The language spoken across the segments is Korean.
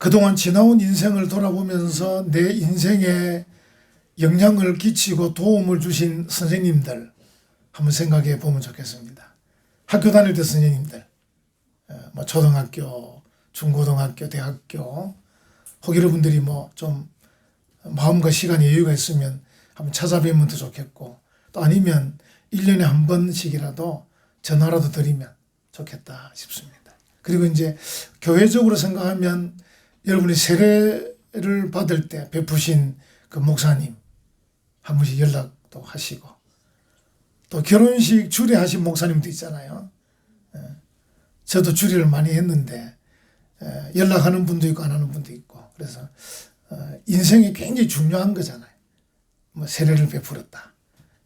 그동안 지나온 인생을 돌아보면서 내 인생에 영향을 끼치고 도움을 주신 선생님들 한번 생각해 보면 좋겠습니다. 학교 다닐 때 선생님들, 뭐 초등학교, 중고등학교, 대학교, 혹 여러분들이 뭐 좀 마음과 시간이 여유가 있으면 한번 찾아뵈면 더 좋겠고, 또 아니면 1년에 한 번씩이라도 전화라도 드리면 좋겠다 싶습니다. 그리고 이제 교회적으로 생각하면 여러분이 세례를 받을 때 베푸신 그 목사님 한 번씩 연락도 하시고, 또 결혼식 주례하신 목사님도 있잖아요. 저도 주례를 많이 했는데 연락하는 분도 있고 안 하는 분도 있고, 그래서 인생이 굉장히 중요한 거잖아요. 뭐 세례를 베풀었다,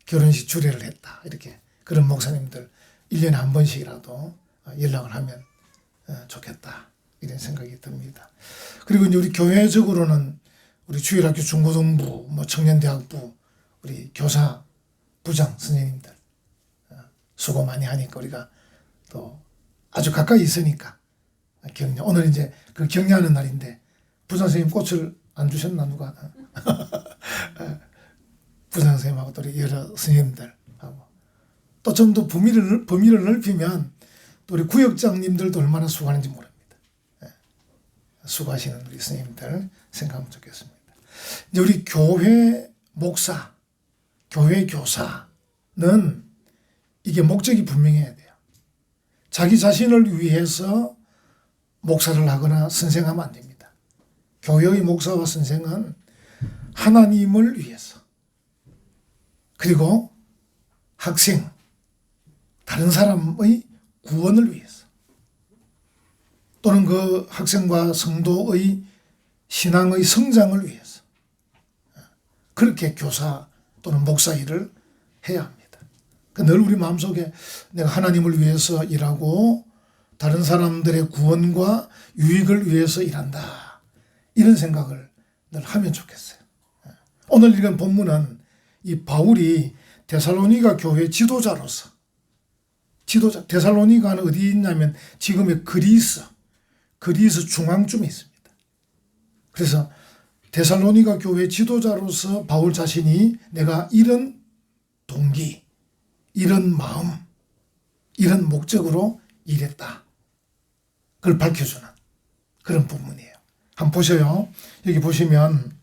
결혼식 주례를 했다, 이렇게 그런 목사님들 1년에 한 번씩이라도 연락을 하면 좋겠다, 이런 생각이 듭니다. 그리고 이제 우리 교회적으로는 우리 주일학교 중고등부, 뭐 청년대학부, 우리 교사, 부장 선생님들 수고 많이 하니까 우리가 또 아주 가까이 있으니까 격려. 오늘 이제 그 격려하는 날인데 부장 선생님 꽃을 안 주셨나 누가? 부장 선생님하고 또 우리 여러 선생님들하고 또 좀 더 범위를 넓히면 또 우리 구역장님들도 얼마나 수고하는지 모릅니다. 수고하시는 우리 선생님들 생각하면 좋겠습니다. 이제 우리 교회 목사, 교회 교사는 이게 목적이 분명해야 돼요. 자기 자신을 위해서 목사를 하거나 선생하면 안 됩니다. 교회의 목사와 선생은 하나님을 위해서, 그리고 학생, 다른 사람의 구원을 위해서, 또는 그 학생과 성도의 신앙의 성장을 위해서 그렇게 교사 또는 목사 일을 해야 합니다. 늘 우리 마음속에 내가 하나님을 위해서 일하고 다른 사람들의 구원과 유익을 위해서 일한다, 이런 생각을 늘 하면 좋겠어요. 오늘 읽은 본문은 이 바울이 데살로니가 교회 지도자로서, 데살로니가는 어디 있냐면 지금의 그리스 중앙쯤에 있습니다. 그래서 데살로니가 교회 지도자로서 바울 자신이 내가 이런 동기, 이런 마음, 이런 목적으로 일했다, 그걸 밝혀주는 그런 부분이에요. 한번 보세요. 여기 보시면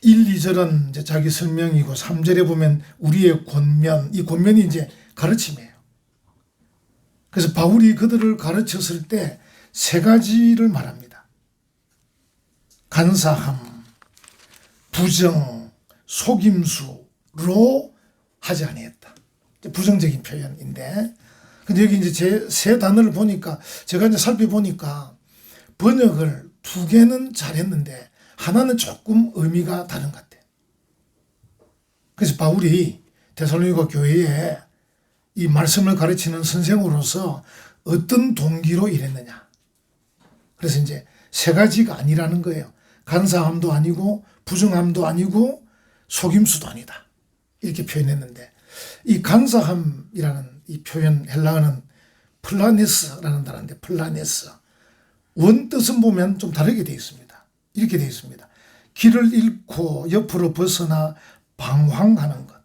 1, 2절은 이제 자기 설명이고 3절에 보면 우리의 권면, 이 권면이 이제 가르침이에요. 그래서 바울이 그들을 가르쳤을 때 세 가지를 말합니다. 간사함, 부정, 속임수로 하지 아니했다. 부정적인 표현인데, 근데 여기 이제 제 세 단어를 보니까, 제가 이제 살펴보니까 번역을 두 개는 잘했는데 하나는 조금 의미가 다른 것 같아요. 그래서 바울이 데살로니가 교회에 이 말씀을 가르치는 선생으로서 어떤 동기로 일했느냐. 그래서 이제 세 가지가 아니라는 거예요. 간사함도 아니고 부정함도 아니고 속임수도 아니다, 이렇게 표현했는데, 이 간사함이라는 이 표현 헬라어는 플라네스라는 단어인데, 플라네스 원뜻은 보면 좀 다르게 되어 있습니다. 이렇게 되어 있습니다. 길을 잃고 옆으로 벗어나 방황하는 것.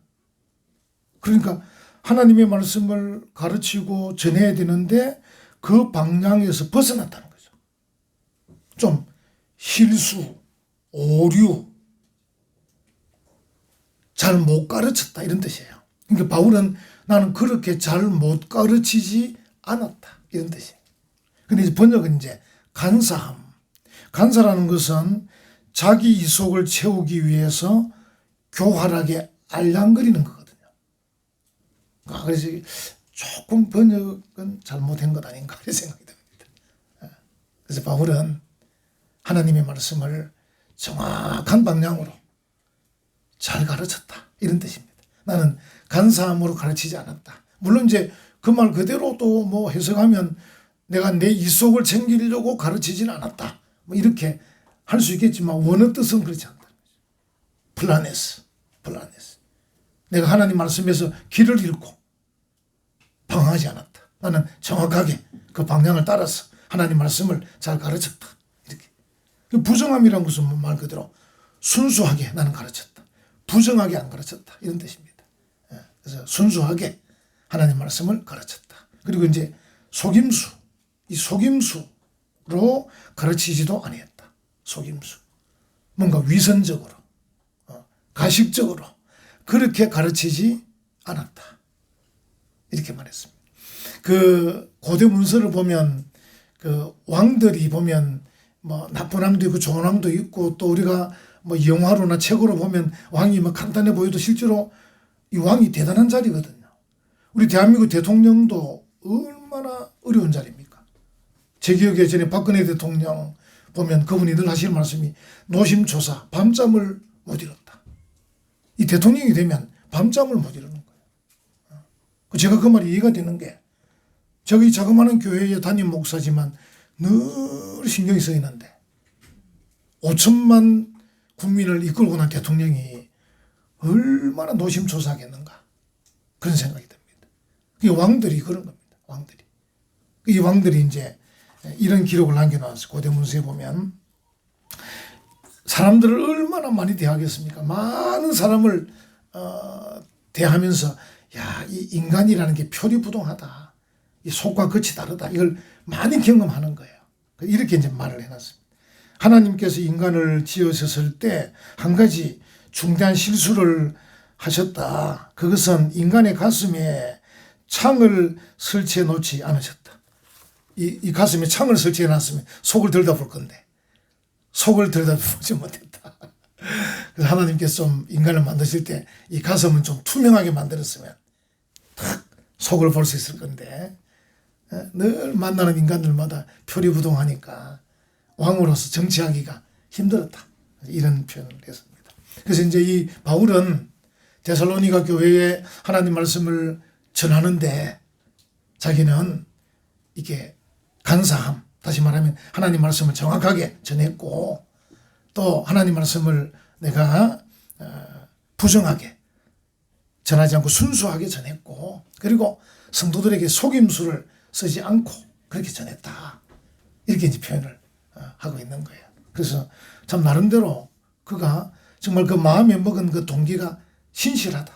그러니까 하나님의 말씀을 가르치고 전해야 되는데 그 방향에서 벗어났다는 거죠. 좀 실수, 오류, 잘 못 가르쳤다, 이런 뜻이에요. 그러니까 바울은 나는 그렇게 잘 못 가르치지 않았다, 이런 뜻이에요. 근데 이제 번역은 이제 간사함. 간사라는 것은 자기 이속을 채우기 위해서 교활하게 알랑거리는 거거든요. 그래서 조금 번역은 잘못한 것 아닌가, 이런 생각이 듭니다. 그래서 바울은 하나님의 말씀을 정확한 방향으로 잘 가르쳤다, 이런 뜻입니다. 나는 간사함으로 가르치지 않았다. 물론 이제 그 말 그대로 또 뭐 해석하면 내가 내 이속을 챙기려고 가르치지는 않았다, 뭐 이렇게 할 수 있겠지만 원어 뜻은 그렇지 않다. 플라네스. 내가 하나님 말씀에서 길을 잃고 방황하지 않았다. 나는 정확하게 그 방향을 따라서 하나님 말씀을 잘 가르쳤다. 이렇게. 부정함이란 것은 말 그대로 순수하게 나는 가르쳤다. 부정하게 안 가르쳤다. 이런 뜻입니다. 그래서 순수하게 하나님 말씀을 가르쳤다. 그리고 이제 속임수, 이 속임수로 가르치지도 아니었다. 속임수. 뭔가 위선적으로, 가식적으로 그렇게 가르치지 않았다. 이렇게 말했습니다. 그 고대 문서를 보면 그 왕들이 보면 뭐 나쁜 왕도 있고 좋은 왕도 있고 또 우리가 뭐 영화로나 책으로 보면 왕이 뭐 간단해 보여도 실제로 이 왕이 대단한 자리거든요. 우리 대한민국 대통령도 얼마나 어려운 자리입니까? 제 기억에 전에 박근혜 대통령 보면 그분이 늘 하시는 말씀이 노심초사 밤잠을 못 이뤘다. 이 대통령이 되면 밤잠을 못 이루는 거예요. 제가 그 말이 이해가 되는 게 제가 이 자그마한 교회의 담임 목사지만 늘 신경이 쓰이는데 5천만 국민을 이끌고 난 대통령이 얼마나 노심초사하겠는가 그런 생각이 듭니다. 이 왕들이 그런 겁니다. 왕들이. 이 왕들이 이제 이런 기록을 남겨놨어요. 고대 문서에 보면 사람들을 얼마나 많이 대하겠습니까? 많은 사람을 대하면서 야, 이 인간이라는 게 표리부동하다. 이 속과 끝이 다르다. 이걸 많이 경험하는 거예요. 이렇게 이제 말을 해놨습니다. 하나님께서 인간을 지으셨을 때 한 가지 중대한 실수를 하셨다. 그것은 인간의 가슴에 창을 설치해 놓지 않으셨다. 이 가슴에 창을 설치해 놨으면 속을 들여다볼 건데 속을 들여다보지 못했다. 그래서 하나님께서 좀 인간을 만드실 때 이 가슴은 좀 투명하게 만들었으면 탁 속을 볼 수 있을 건데 늘 만나는 인간들마다 표리부동하니까 왕으로서 정치하기가 힘들었다. 이런 표현을 했습니다. 그래서 이제 이 바울은 데살로니가 교회에 하나님 말씀을 전하는데 자기는 이게 간사함, 다시 말하면 하나님 말씀을 정확하게 전했고 또 하나님 말씀을 내가 부정하게 전하지 않고 순수하게 전했고 그리고 성도들에게 속임수를 쓰지 않고 그렇게 전했다. 이렇게 이제 표현을 하고 있는 거예요. 그래서 참 나름대로 그가 정말 그 마음에 먹은 그 동기가 신실하다.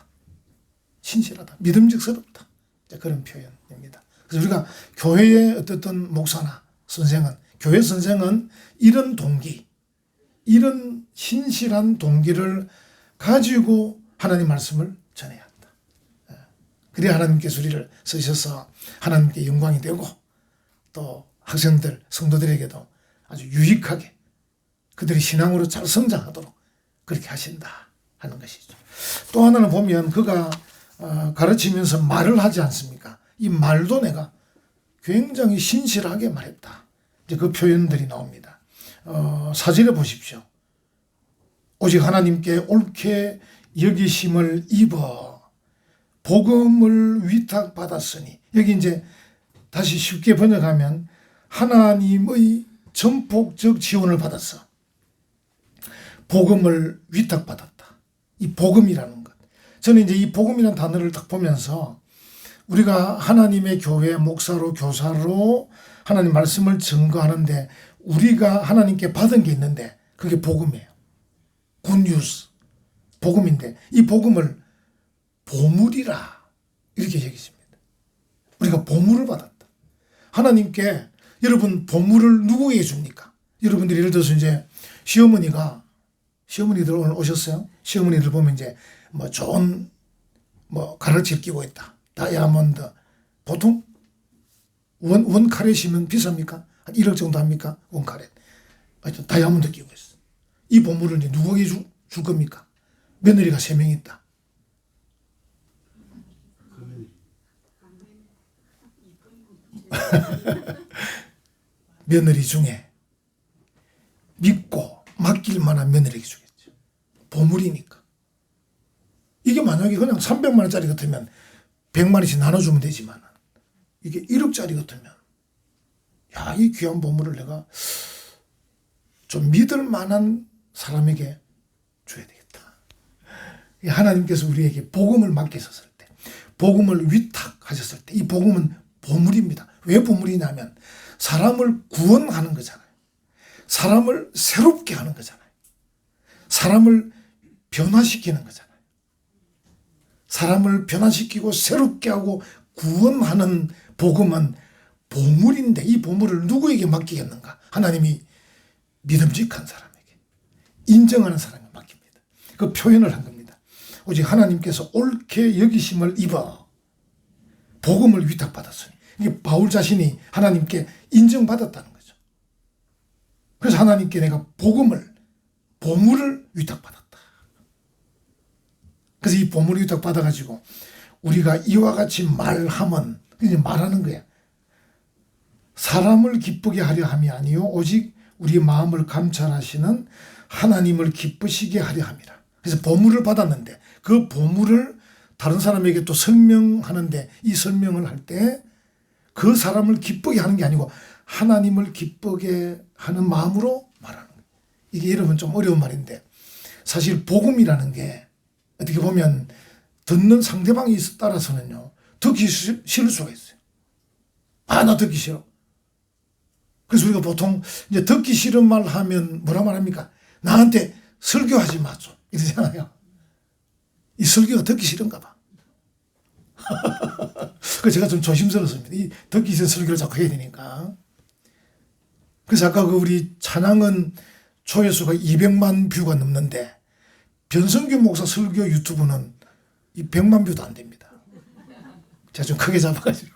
신실하다. 믿음직스럽다. 그런 표현입니다. 그래서 우리가 교회의 어떤 목사나 선생은 교회 선생은 이런 동기, 이런 신실한 동기를 가지고 하나님 말씀을 전해야 한다. 그래야 하나님께서 우리를 쓰셔서 하나님께 영광이 되고 또 학생들, 성도들에게도 아주 유익하게 그들이 신앙으로 잘 성장하도록 그렇게 하신다 하는 것이죠. 또 하나는 보면 그가 가르치면서 말을 하지 않습니까? 이 말도 내가 굉장히 신실하게 말했다. 이제 그 표현들이 나옵니다. 4절에 보십시오. 오직 하나님께 옳게 여기심을 입어 복음을 위탁받았으니 여기 이제 다시 쉽게 번역하면 하나님의 전폭적 지원을 받았어. 복음을 위탁받았다. 이 복음이라는 것. 저는 이제 이 복음이라는 단어를 딱 보면서 우리가 하나님의 교회 목사로 교사로 하나님 말씀을 증거하는데 우리가 하나님께 받은 게 있는데 그게 복음이에요. 굿뉴스. 복음인데 이 복음을 보물이라 이렇게 얘기했습니다. 우리가 보물을 받았다. 하나님께 여러분 보물을 누구에게 줍니까? 여러분들이 예를 들어서 이제 시어머니들 오늘 오셨어요? 시어머니들 보면 이제 뭐 좋은 뭐 가락지를 끼고 있다. 다이아몬드. 보통 원 카렛이면 비쌉니까? 한 1억 정도 합니까? 원 카렛. 하여튼 다이아몬드 끼고 있어. 이 보물을 이제 누구에게 줄 겁니까? 며느리가 3명 있다. 며느리 중에 믿고 맡길 만한 며느리에게 주겠죠. 보물이니까. 이게 만약에 그냥 300만 원짜리 같으면 100만 원씩 나눠주면 되지만 이게 1억짜리 같으면 야, 이 귀한 보물을 내가 좀 믿을 만한 사람에게 줘야 되겠다. 하나님께서 우리에게 복음을 맡기셨을 때, 복음을 위탁하셨을 때 이 복음은 보물입니다. 왜 보물이냐면 사람을 구원하는 거잖아요. 사람을 새롭게 하는 거잖아요. 사람을 변화시키는 거잖아요. 사람을 변화시키고 새롭게 하고 구원하는 복음은 보물인데 이 보물을 누구에게 맡기겠는가? 하나님이 믿음직한 사람에게, 인정하는 사람에게 맡깁니다. 그 표현을 한 겁니다. 오직 하나님께서 옳게 여기심을 입어 복음을 위탁받았으니, 이게 바울 자신이 하나님께 인정받았다는 거죠. 그래서 하나님께 내가 보물을 위탁받았다. 그래서 이 보물을 위탁받아가지고 우리가 이와 같이 말하면, 그냥 말하는 거야. 사람을 기쁘게 하려 함이 아니요 오직 우리 마음을 감찰하시는 하나님을 기쁘시게 하려 함이라. 그래서 보물을 받았는데 그 보물을 다른 사람에게 또 설명하는데, 이 설명을 할 때 그 사람을 기쁘게 하는 게 아니고 하나님을 기쁘게 하는 마음으로 말하는 거예요. 이게 여러분 좀 어려운 말인데, 사실 복음이라는 게 어떻게 보면 듣는 상대방이 따라서는요 듣기 싫을 수가 있어요. 나 듣기 싫어. 그래서 우리가 보통 이제 듣기 싫은 말 하면 뭐라 말합니까? 나한테 설교하지 마 좀 이러잖아요. 이 설교가 듣기 싫은가 봐. 그래서 제가 좀 조심스럽습니다. 이 듣기 싫은 설교를 자꾸 해야 되니까. 그래서 아까 그 우리 찬양은 조회수가 200만 뷰가 넘는데 변성규 목사 설교 유튜브는 이 100만 뷰도 안 됩니다. 제가 좀 크게 잡아가지고.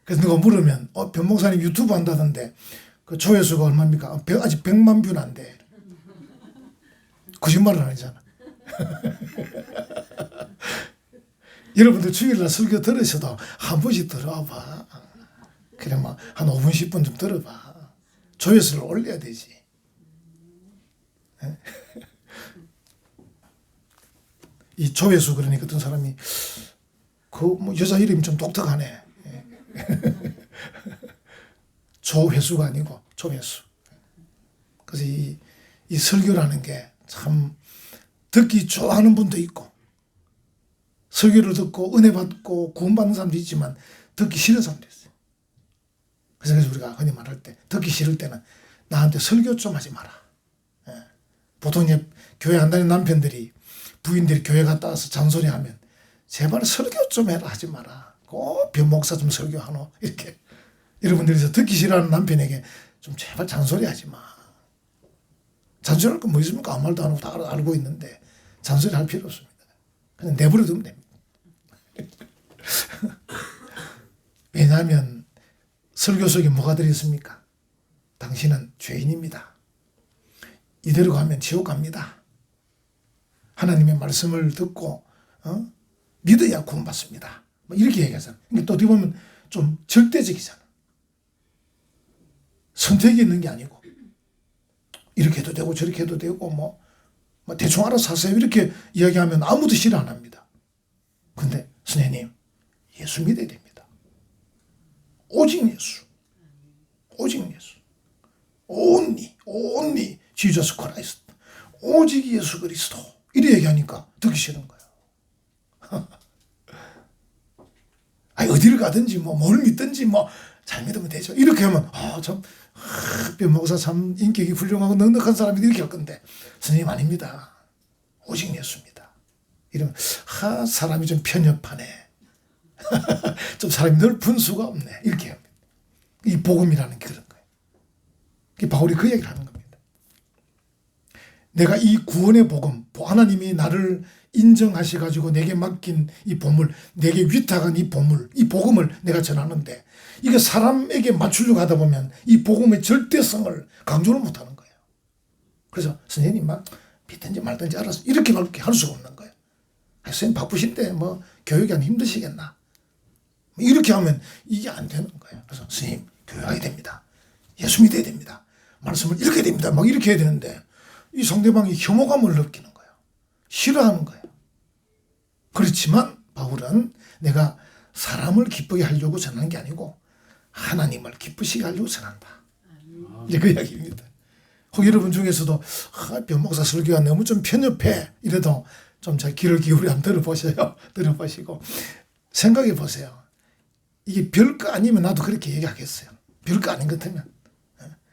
그래서 누가 물으면 변 목사님 유튜브 한다던데 그 조회수가 얼마입니까? 아직 100만 뷰는 안 돼. 거짓말은 아니잖아. 여러분들 주일날 설교 들으셔도 한 번씩 들어봐. 그래 막 한 5분 10분 좀 들어봐. 조회수를 올려야 되지. 이 조회수, 그러니까 어떤 사람이 그 뭐 여자 이름이 좀 독특하네. 조회수가 아니고 조회수. 그래서 이 설교라는 게 참 듣기 좋아하는 분도 있고, 설교를 듣고 은혜 받고 구원받는 사람도 있지만 듣기 싫은 사람도 있어요. 그래서 우리가 흔히 말할 때 듣기 싫을 때는 나한테 설교 좀 하지 마라. 보통 이제 교회 안 다니는 남편들이, 부인들이 교회 갔다 와서 잔소리하면 제발 설교 좀 해라 하지 마라. 꼭 변 목사 좀 설교하노. 이렇게 여러분들이 듣기 싫어하는 남편에게 좀 제발 잔소리 하지 마. 잔소리할 건 뭐 있습니까? 아무 말도 안 하고 다 알고 있는데 잔소리 할 필요 없습니다. 그냥 내버려 두면 됩니다. 왜냐하면 설교 속에 뭐가 들어있습니까? 당신은 죄인입니다. 이대로 가면 지옥 갑니다. 하나님의 말씀을 듣고 믿어야 구원받습니다. 뭐 이렇게 얘기하잖아요. 또 어떻게 보면 좀 절대적이잖아. 선택이 있는 게 아니고 이렇게 해도 되고 저렇게 해도 되고 뭐 대충 알아서 하세요 이렇게 이야기하면 아무도 싫어 안 합니다. 근데 선생님, 예수 믿어야 됩니다. 오직 예수. 오직 예수. only Jesus Christ. 오직 예수 그리스도. 이래 얘기하니까 듣기 싫은 거예요. 아니 어디를 가든지 뭘 믿든지 잘 믿으면 되죠. 이렇게 하면 변 목사 참 인격이 훌륭하고 넉넉한 사람이 이렇게 할 건데 선생님 아닙니다. 오직 예수입니다. 이러면 사람이 좀 편협하네. 좀 사람이 늘 분수가 없네. 이렇게 합니다. 이 복음이라는 게 그런 거예요. 바울이 그 얘기를 하는 겁니다. 내가 이 구원의 복음, 하나님이 나를 인정하셔가지고 내게 맡긴 이 보물, 내게 위탁한 이 보물, 이 복음을 내가 전하는데 이게 사람에게 맞추려고 하다 보면 이 복음의 절대성을 강조를 못하는 거예요. 그래서 선생님 믿든지 말든지 알아서 이렇게밖에 할 수가 없는 거예요. 선생님 바쁘신데 교육이 안 힘드시겠나? 이렇게 하면 이게 안 되는 거예요. 그래서 선생님 교육해야 됩니다. 예수 믿어야 됩니다. 말씀을 읽어야 됩니다. 이렇게 해야 되는데 이 상대방이 혐오감을 느끼는 거예요. 싫어하는 거예요. 그렇지만 바울은 내가 사람을 기쁘게 하려고 전하는 게 아니고 하나님을 기쁘시게 하려고 전한다. 이제 그 이야기입니다. 혹 여러분 중에서도 변 목사 설교가 너무 좀 편협해 이래도 좀 잘 귀를 기울여 한번 들어보세요. 들어보시고 생각해 보세요. 이게 별거 아니면 나도 그렇게 얘기하겠어요. 별거 아닌 것 같으면.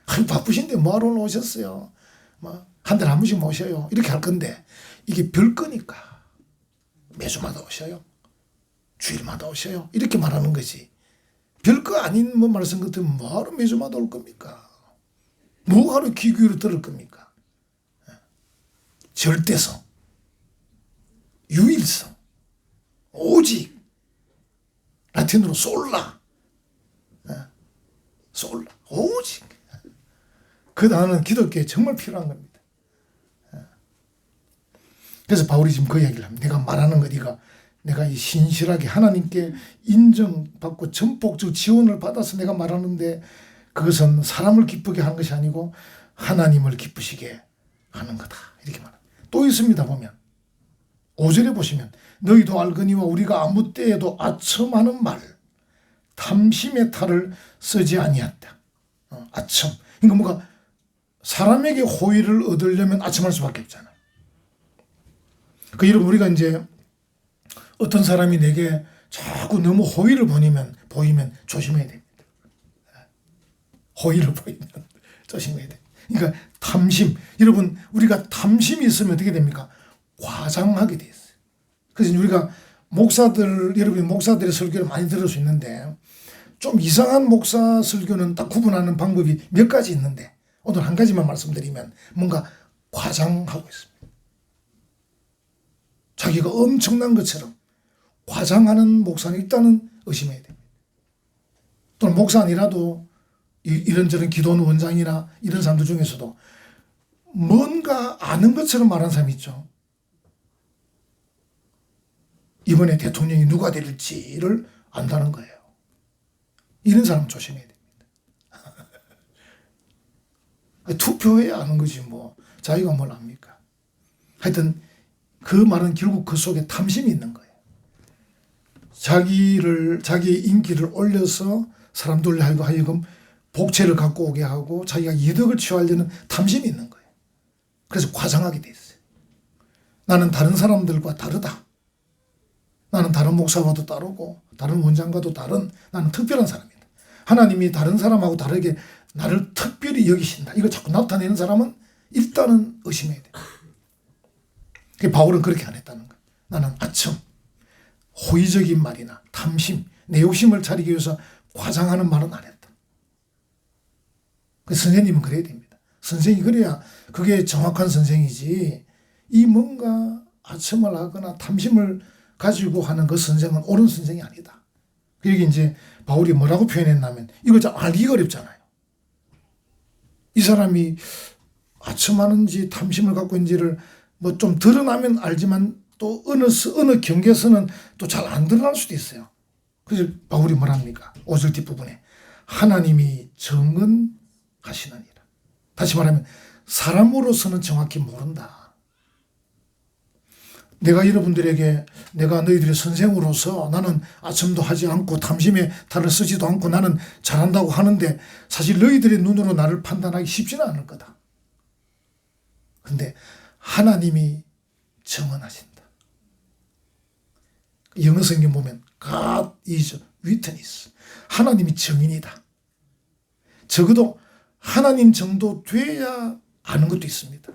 아니, 바쁘신데 뭐하러 오셨어요? 뭐, 한 달에 한 번씩 모셔요. 이렇게 할 건데, 이게 별거니까. 매주마다 오셔요. 주일마다 오셔요. 이렇게 말하는 거지. 별거 아닌 뭐 말씀 같으면 뭐하러 매주마다 올 겁니까? 뭐하러 귀 기울여 들을 겁니까? 절대성, 유일성, 오직, 라틴어로 솔라, 솔라, 오직. 그 단어는 기독교에 정말 필요한 겁니다. 그래서 바울이 지금 그 이야기를 합니다. 내가 말하는 거, 내가 이 신실하게 하나님께 인정받고 전폭적 지원을 받아서 내가 말하는데, 그것은 사람을 기쁘게 하는 것이 아니고 하나님을 기쁘시게 하는 거다. 이렇게 말합니다. 또 있습니다. 보면 5절에 보시면 너희도 알거니와 우리가 아무 때에도 아첨하는 말 탐심의 탈을 쓰지 아니했다. 아첨. 그러니까 뭔가 사람에게 호의를 얻으려면 아첨할 수밖에 없잖아요. 그 여러분, 우리가 이제 어떤 사람이 내게 자꾸 너무 호의를 보이면 조심해야 됩니다. 호의를 보이면 조심해야 돼요. 그러니까 탐심. 여러분, 우리가 탐심이 있으면 어떻게 됩니까? 과장하게 돼 있어요. 그래서 우리가 여러분이 목사들의 설교를 많이 들을 수 있는데, 좀 이상한 목사 설교는 딱 구분하는 방법이 몇 가지 있는데, 오늘 한 가지만 말씀드리면 뭔가 과장하고 있습니다. 자기가 엄청난 것처럼 과장하는 목사는 일단은 의심해야 됩니다. 또는 목사 아니라도 이런저런 기도원 원장이나 이런 사람들 중에서도 뭔가 아는 것처럼 말하는 사람이 있죠. 이번에 대통령이 누가 될지를 안다는 거예요. 이런 사람 조심해야 됩니다. 투표해야 아는 거지 뭐 자기가 뭘 압니까? 하여튼 그 말은 결국 그 속에 탐심이 있는 거예요. 자기의 인기를 올려서 사람들로 하여금 복채를 갖고 오게 하고 자기가 이득을 취하려는 탐심이 있는 거예요. 그래서 과장하게 돼 있어요. 나는 다른 사람들과 다르다. 나는 다른 목사와도 다르고 다른 원장과도 다른 나는 특별한 사람이다. 하나님이 다른 사람하고 다르게 나를 특별히 여기신다. 이거 자꾸 나타내는 사람은 일단은 의심해야 돼요. 바울은 그렇게 안 했다는 거예요. 나는 아첨, 호의적인 말이나 탐심, 내 욕심을 차리기 위해서 과장하는 말은 안 했다. 선생님은 그래야 됩니다. 선생이 그래야 그게 정확한 선생이지, 이 뭔가 아첨을 하거나 탐심을 가지고 하는 그 선생은 옳은 선생이 아니다. 여기 이제 바울이 뭐라고 표현했냐면, 이거 좀 알기가 어렵잖아요. 이 사람이 아첨하는지 탐심을 갖고 있는지를 뭐 좀 드러나면 알지만 또 어느 경계에서는 또 잘 안 드러날 수도 있어요. 그래서 바울이 뭐랍니까? 5절 뒷부분에 하나님이 정언하시느니라. 다시 말하면 사람으로서는 정확히 모른다. 내가 여러분들에게 내가 너희들의 선생으로서 나는 아첨도 하지 않고 탐심의 탈을 쓰지도 않고 나는 잘한다고 하는데 사실 너희들의 눈으로 나를 판단하기 쉽지는 않을 거다. 근데 하나님이 정언하신다. 영어 성경 보면 God is witness. 하나님이 증인이다. 적어도 하나님 정도 돼야 아는 것도 있습니다.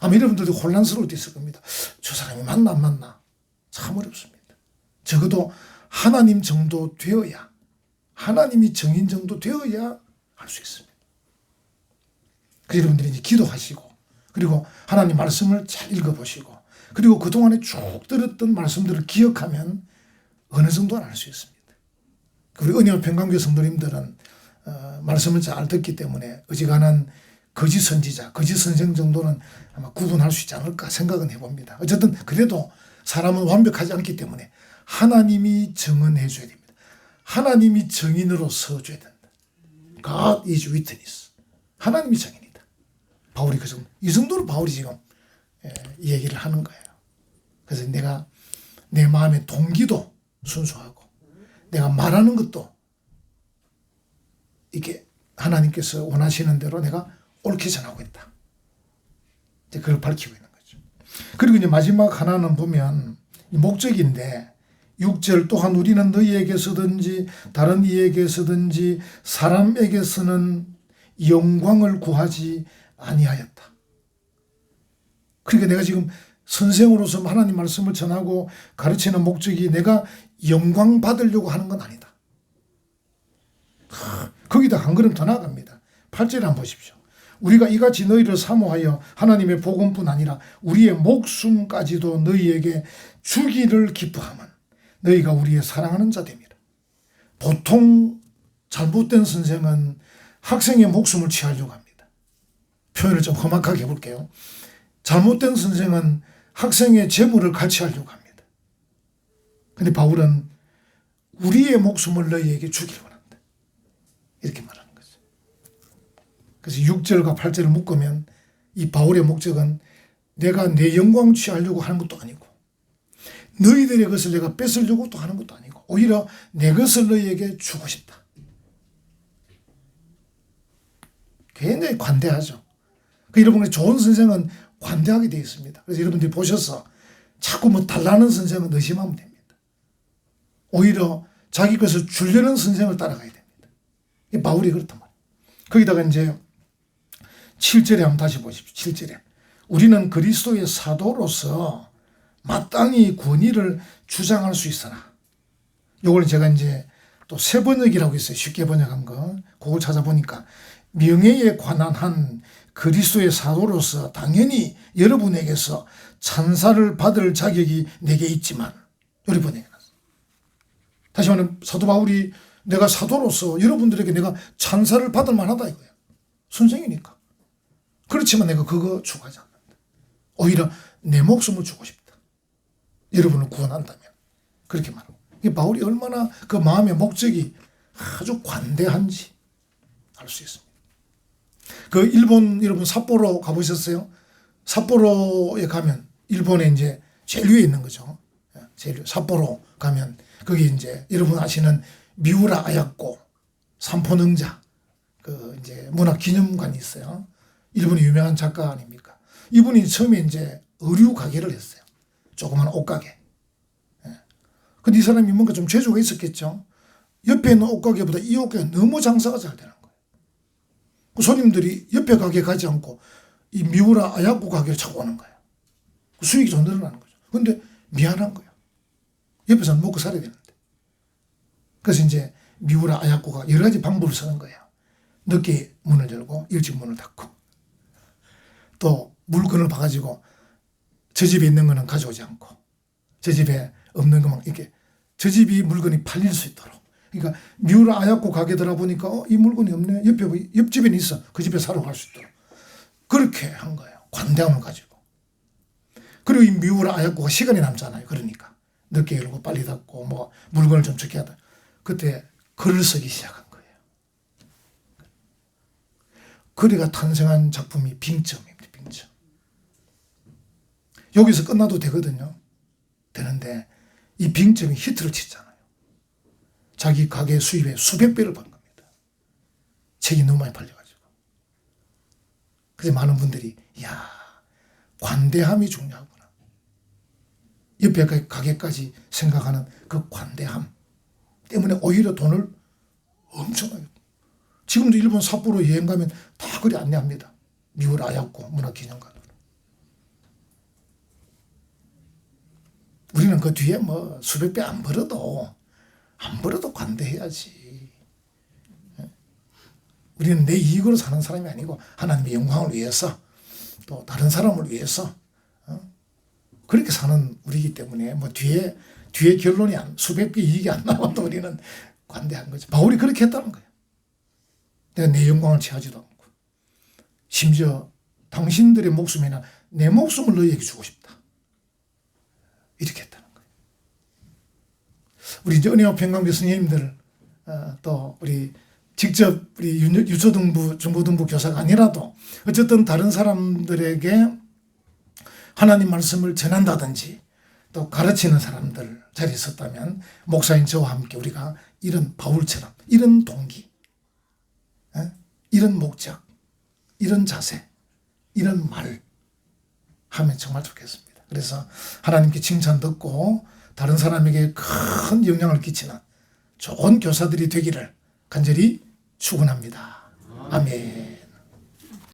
아마 여러분들도 혼란스러울 때 있을 겁니다. 저 사람이 맞나 안 맞나? 참 어렵습니다. 적어도 하나님 정도 되어야, 하나님이 정인 정도 되어야 할 수 있습니다. 그래서 여러분들이 이제 기도하시고, 그리고 하나님 말씀을 잘 읽어보시고, 그리고 그동안에 쭉 들었던 말씀들을 기억하면 어느 정도는 알 수 있습니다. 우리 은혜와 평강교회 성도님들은 말씀을 잘 듣기 때문에 어지간한 거짓 선지자, 거짓 선생 정도는 아마 구분할 수 있지 않을까 생각은 해봅니다. 어쨌든 그래도 사람은 완벽하지 않기 때문에 하나님이 정언해 줘야 됩니다. 하나님이 정인으로 서줘야 된다. God is witness. 하나님이 정인이다. 바울이 이 정도로 바울이 지금 이 얘기를 하는 거예요. 그래서 내가 내 마음의 동기도 순수하고 내가 말하는 것도 이게 하나님께서 원하시는 대로 내가 옳게 전하고 있다. 이제 그걸 밝히고 있는 거죠. 그리고 이제 마지막 하나는 보면 이 목적인데, 6절 또한 우리는 너희에게서든지 다른 이에게서든지 사람에게서는 영광을 구하지 아니하였다. 그러니까 내가 지금 선생으로서 하나님 말씀을 전하고 가르치는 목적이 내가 영광 받으려고 하는 건 아니다. 거기다 한 걸음 더 나아갑니다. 8절에 한번 보십시오. 우리가 이같이 너희를 사모하여 하나님의 복음뿐 아니라 우리의 목숨까지도 너희에게 주기를 기뻐하면 너희가 우리의 사랑하는 자 됨이라. 보통 잘못된 선생은 학생의 목숨을 취하려고 합니다. 표현을 좀 험악하게 해볼게요. 잘못된 선생은 학생의 재물을 갈취하려고 합니다. 그런데 바울은 우리의 목숨을 너희에게 주기를 원한다. 이렇게 말하는 거죠. 그래서 6절과 8절을 묶으면 이 바울의 목적은 내가 내 영광 취하려고 하는 것도 아니고 너희들의 것을 내가 뺏으려고 또 하는 것도 아니고 오히려 내 것을 너희에게 주고 싶다. 굉장히 관대하죠. 여러분의 좋은 선생은 관대하게 되어 있습니다. 그래서 여러분들이 보셔서 자꾸 뭐 달라는 선생은 의심하면 됩니다. 오히려 자기 것을 주려는 선생을 따라가야 됩니다. 바울이 그렇단 말이에요. 거기다가 이제 7절에 한번 다시 보십시오. 7절에 우리는 그리스도의 사도로서 마땅히 권위를 주장할 수 있으나 요걸 제가 이제 또 새 번역이라고 있어요. 쉽게 번역한 거. 그걸 찾아보니까 명예에 관한 한 그리스도의 사도로서 당연히 여러분에게서 찬사를 받을 자격이 내게 있지만 여러 번 얘기했어요. 다시 말하면 사도 바울이 내가 사도로서 여러분들에게 내가 찬사를 받을 만하다 이거예요. 선생이니까. 그렇지만 내가 그거 추구하지 않는다. 오히려 내 목숨을 주고 싶다. 여러분을 구원한다면. 그렇게 말하고. 이 바울이 얼마나 그 마음의 목적이 아주 관대한지 알 수 있습니다. 그 일본 여러분 삿포로 가보셨어요? 삿포로에 가면 일본에 이제 제일 위에 있는 거죠. 제일 삿포로 가면 거기 이제 여러분 아시는 미우라 아야코 삼포능자 그 이제 문화 기념관이 있어요. 일본의 유명한 작가 아닙니까? 이분이 처음에 이제 의류 가게를 했어요. 조그만 옷가게. 근데 이 사람이 뭔가 좀 재주가 있었겠죠. 옆에 있는 옷가게보다 이 옷가게 너무 장사가 잘 되는 거예요. 그 손님들이 옆에 가게 가지 않고 이 미우라 아야코 가게를 찾고 오는 거예요. 수익이 좀 늘어나는 거죠. 근데 미안한 거예요. 옆에서는 먹고 살아야 되는데. 그래서 이제 미우라 아야코가 여러 가지 방법을 쓰는 거예요. 늦게 문을 열고 일찍 문을 닫고 또 물건을 봐가지고 저 집에 있는 거는 가져오지 않고 저 집에 없는 것만 이렇게 저 집이 물건이 팔릴 수 있도록. 그러니까 미우라 아야코 가게 들어보니까 이 물건이 없네. 옆집에는 있어. 그 집에 사러 갈 수 있도록. 그렇게 한 거예요. 관대함을 가지고. 그리고 이 미우라 아야코가 시간이 남잖아요. 그러니까 늦게 열고 빨리 닫고 뭐 물건을 좀 적게 하다. 그때 글을 쓰기 시작한 거예요. 글이가 탄생한 작품이 빙점입니다. 빙점. 여기서 끝나도 되거든요. 되는데 이 빙점이 히트를 치잖아요. 자기 가게 수입의 수백 배를 번 겁니다. 책이 너무 많이 팔려가지고. 그래서 많은 분들이 이야 관대함이 중요하구나. 옆에 가게까지 생각하는 그 관대함 때문에 오히려 돈을 엄청나게. 지금도 일본 삿포로 여행 가면 다 그리 안내합니다. 미우라 아야코 문화기념관으로. 우리는 그 뒤에 뭐 수백 배 안 벌어도 관대해야지. 우리는 내 이익으로 사는 사람이 아니고 하나님의 영광을 위해서 또 다른 사람을 위해서 그렇게 사는 우리이기 때문에 뭐 뒤에 결론이 수백 배 이익이 안 나와도 우리는 관대한 거죠. 바울이 그렇게 했다는 거예요. 내가 내 영광을 취하지도 않고 심지어 당신들의 목숨이나 내 목숨을 너희에게 주고 싶다. 이렇게 했다는 거예요. 우리 이제 은혜와 평강 교수님들 또 우리 직접 우리 유초등부 중고등부 교사가 아니라도 어쨌든 다른 사람들에게 하나님 말씀을 전한다든지 또 가르치는 사람들 자리에 있었다면 목사인 저와 함께 우리가 이런 바울처럼 이런 동기 이런 목적 이런 자세 이런 말 하면 정말 좋겠습니다. 그래서 하나님께 칭찬 듣고 다른 사람에게 큰 영향을 끼치는 좋은 교사들이 되기를 간절히 축원합니다. 아멘.